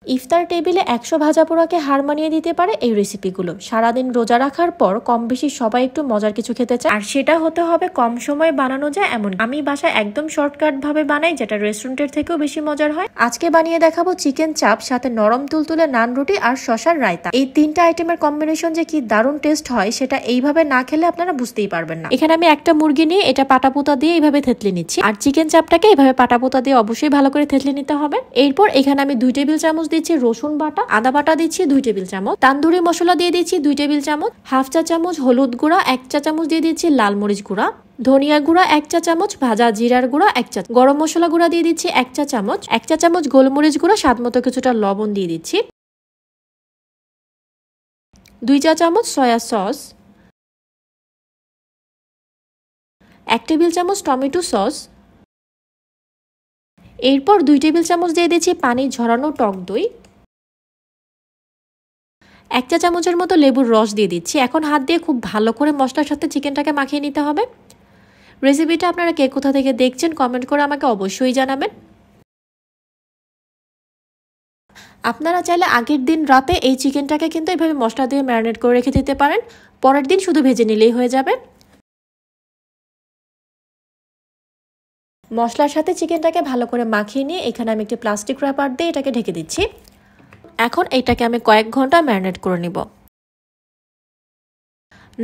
ইফতার টেবিলে 100 ভাজা পোড়াকে হার মানিয়ে দিতে পারে এই রেসিপিগুলো। সারাদিন রোজা রাখার পর কম বেশি সবাই একটু মজার কিছু খেতে চায়, আর সেটা হতে হবে কম সময়ে বানানো যায় এমন। আমি বাসায় একদম শর্টকাট ভাবে বানাই, যেটা রেস্টুরেন্টের থেকেও বেশি মজার হয়। আজকে বানিয়ে দেখাবো চিকেন চাপ, সাথে নরম তুলতুলে নান রুটি আর শসার রায়তা। এই তিনটা আইটেমের কম্বিনেশন যে কি দারুণ টেস্ট হয় সেটা এইভাবে না খেলে আপনারা বুঝতেই পারবেন না। এখানে আমি একটা মুরগি নিয়ে এটা পাটাপোতা দিয়ে এইভাবে থেতলে নিচ্ছি, আর চিকেন চাপটাকে এইভাবে পাটাপোতা দিয়ে অবশ্যই ভালো করে থেতলে নিতে হবে। এরপর এখানে আমি 2 টেবিল চামচ দিচ্ছি রসুন বাটা, আদা বাটা দিচ্ছি 2 টেবিল চামচ, তান্দুরি মশলা দিয়ে দিচ্ছি 2 টেবিল চামচ, হাফ চা চামচ হলুদ গুঁড়া, 1 চা চামচ দিয়ে দিচ্ছি লাল মরিচ গুঁড়া, ধনিয়া গুঁড়া 1 চা চামচ, ভাজা জিরার গুঁড়া 1 চা, গরম মশলা গুঁড়া দিয়ে দিচ্ছি 1 চা চামচ, 1 চা চামচ গোলমরিচ গুঁড়া, স্বাদ মতো কিছুটা লবণ দিয়ে দিচ্ছি, 2 চা চামচ সয়া সস, 1 টেবিল চামচ টমেটো সস। এরপর 2 টেবিল চামচ দিয়ে দিচ্ছি পানি ঝরানো টক দই, 1 চা চামচের মতো লেবুর রস দিয়ে দিচ্ছি। এখন হাত দিয়ে খুব ভালো করে মশলার সাথে চিকেনটাকে মাখিয়ে নিতে হবে। রেসিপিটা আপনারা কে কোথা থেকে দেখছেন কমেন্ট করে আমাকে অবশ্যই জানাবেন। আপনারা চাইলে আগের দিন রাতে এই চিকেনটাকে কিন্তু এইভাবে মশলা দিয়ে ম্যারিনেট করে রেখে দিতে পারেন, পরের দিন শুধু ভেজে নিলেই হয়ে যাবে। মশলার সাথে চিকেনটাকে ভালো করে মাখিয়ে নিয়ে এখানে আমি একটি প্লাস্টিক র্যাপার দিয়ে এটাকে ঢেকে দিচ্ছি। এখন এইটাকে আমি কয়েক ঘন্টা ম্যারিনেট করে নিব।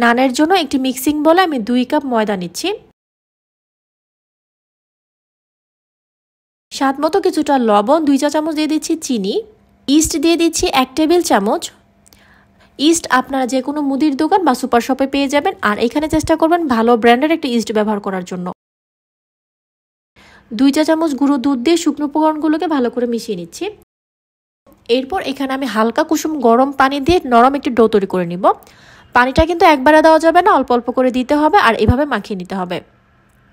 নানের জন্য একটি মিক্সিং বলে আমি 2 কাপ ময়দা নিচ্ছি, স্বাদ মতো কিছুটা লবণ, 2 চা চামচ দিয়ে দিচ্ছি চিনি, ইস্ট দিয়ে দিচ্ছি 1 টেবিল চামচ। ইস্ট আপনারা যে কোনো মুদির দোকান বা সুপার শপে পেয়ে যাবেন, আর এখানে চেষ্টা করবেন ভালো ব্র্যান্ডের একটা ইস্ট ব্যবহার করার জন্য। 2 চা চামচ গুঁড়ো দুধ দিয়ে শুকনো উপকরণগুলোকে ভালো করে মিশিয়ে নিচ্ছি। এরপর এখানে আমি হালকা কুসুম গরম পানি দিয়ে নরম একটি ডো তৈরি করে নিব। পানিটা কিন্তু একবারে দেওয়া যাবে না, অল্প অল্প করে দিতে হবে আর এভাবে মাখিয়ে নিতে হবে।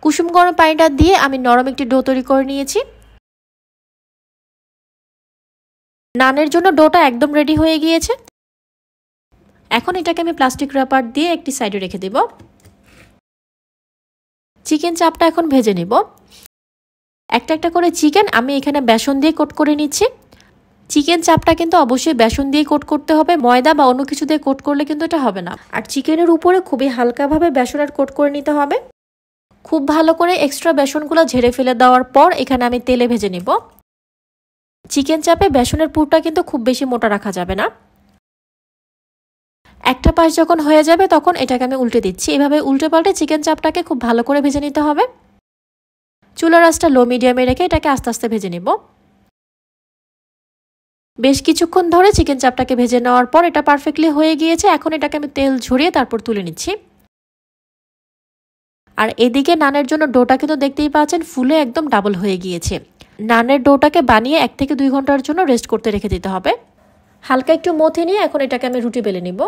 কুসুম গরম পানিটা দিয়ে আমি নরম একটি ডো তৈরি করে নিয়েছি। নানের জন্য ডোটা একদম রেডি হয়ে গিয়েছে। এখন এটাকে আমি প্লাস্টিক র্যাপার দিয়ে একটি সাইডে রেখে দেব। চিকেন চাপটা এখন ভেজে নিব। একটা একটা করে চিকেন আমি এখানে বেসন দিয়ে কোট করে নিচ্ছি। চিকেন চাপটা কিন্তু অবশ্যই বেসন দিয়ে কোট করতে হবে, ময়দা বা অন্য কিছু দিয়ে কোট করলে কিন্তু এটা হবে না। আর চিকেনের উপরে খুবই হালকাভাবে বেসনের কোট করে নিতে হবে। খুব ভালো করে এক্সট্রা বেসনগুলো ঝেড়ে ফেলে দেওয়ার পর এখানে আমি তেলে ভেজে নিব। চিকেন চাপে বেসনের পুরটা কিন্তু খুব বেশি মোটা রাখা যাবে না। একটা পাশ যখন হয়ে যাবে তখন এটাকে আমি উল্টে দিচ্ছি। এভাবে উল্টে পাল্টে চিকেন চাপটাকে খুব ভালো করে ভেজে নিতে হবে। চুলার আঁচটা লো মিডিয়ামে রেখে এটাকে আস্তে আস্তে ভেজে নিব। বেশ কিছুক্ষণ ধরে চিকেন চাপটাকে ভেজে নেওয়ার পর এটা পারফেক্টলি হয়ে গিয়েছে। এখন এটাকে আমি তেল ঝরিয়ে তারপর তুলে নিচ্ছি। আর এদিকে নানের জন্য ডোটা কিন্তু দেখতেই পাচ্ছেন ফুলে একদম ডাবল হয়ে গিয়েছে। নানের ডোটাকে বানিয়ে 1 থেকে 2 ঘন্টার জন্য রেস্ট করতে রেখে দিতে হবে। হালকা একটু মথে নিয়ে এখন এটাকে আমি রুটি বেলে নিব।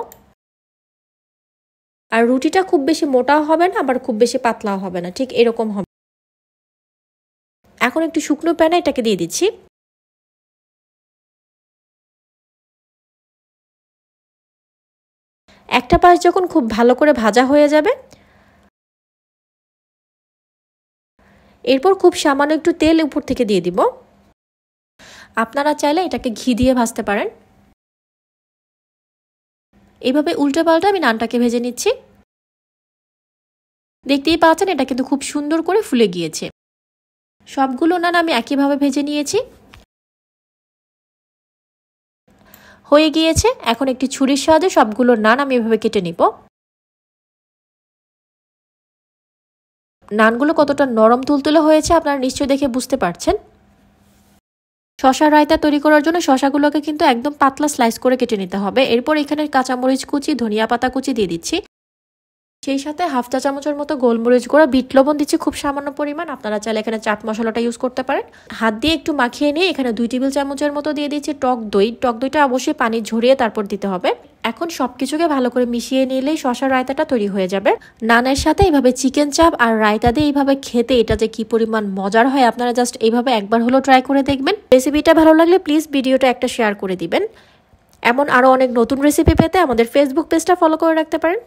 আর রুটিটা খুব বেশি মোটাও হবে না, আবার খুব বেশি পাতলাও হবে না, ঠিক এরকম হবে। এখন একটু শুকনো প্যানে এটাকে দিয়ে দিচ্ছি। একটা পাশ যখন খুব ভালো করে ভাজা হয়ে যাবে, এরপর খুব সামান্য একটু তেল উপর থেকে দিয়ে দিব। আপনারা চাইলে এটাকে ঘি দিয়ে ভাজতে পারেন। এইভাবে উল্টে পাল্টে আমি নানটাকে ভেজে নিচ্ছি। দেখতেই পাচ্ছেন এটা কিন্তু খুব সুন্দর করে ফুলে গিয়েছে। সবগুলো নান আমি একইভাবে ভেজে নিয়েছি। হয়ে গিয়েছে। এখন একটি ছুরির সাহায্যে সবগুলো নান আমি এভাবে কেটে নিব। নানগুলো কতটা নরম তুলতুলে হয়েছে আপনারা নিশ্চয়ই দেখে বুঝতে পারছেন। শসা রায়তা তৈরি করার জন্য শসাগুলোকে কিন্তু একদম পাতলা স্লাইস করে কেটে নিতে হবে। এরপর এখানে কাঁচামরিচ কুচি, ধনিয়া পাতা কুচি দিয়ে দিচ্ছি। সেই সাথে হাফ চা চামচের মতো গোলমরিচ গুঁড়া, বিট লবণ দিচ্ছি খুব সামান্য পরিমাণ। আপনারা চাইলে এখানে চাট মশলাটা ইউজ করতে পারেন। হাত দিয়ে একটু মাখিয়ে নিয়ে এখানে 2 টেবিল চামচের মতো দিয়ে দিচ্ছি টক দই। টক দইটা অবশ্যই পানি ঝরিয়ে তারপর দিতে হবে। এখন সবকিছুকে ভালো করে মিশিয়ে নিলেই শসা রায়তাটা তৈরি হয়ে যাবে। নানের সাথে এইভাবে চিকেন চাপ আর রায়তা দিয়ে এইভাবে খেতে এটা যে কি পরিমাণ মজার হয় আপনারা জাস্ট এইভাবে একবার হলো ট্রাই করে দেখবেন। রেসিপিটা ভালো লাগলে প্লিজ ভিডিওটা একটা শেয়ার করে দিবেন। এমন আরো অনেক নতুন রেসিপি পেতে আমাদের ফেসবুক পেজটা ফলো করে রাখতে পারেন।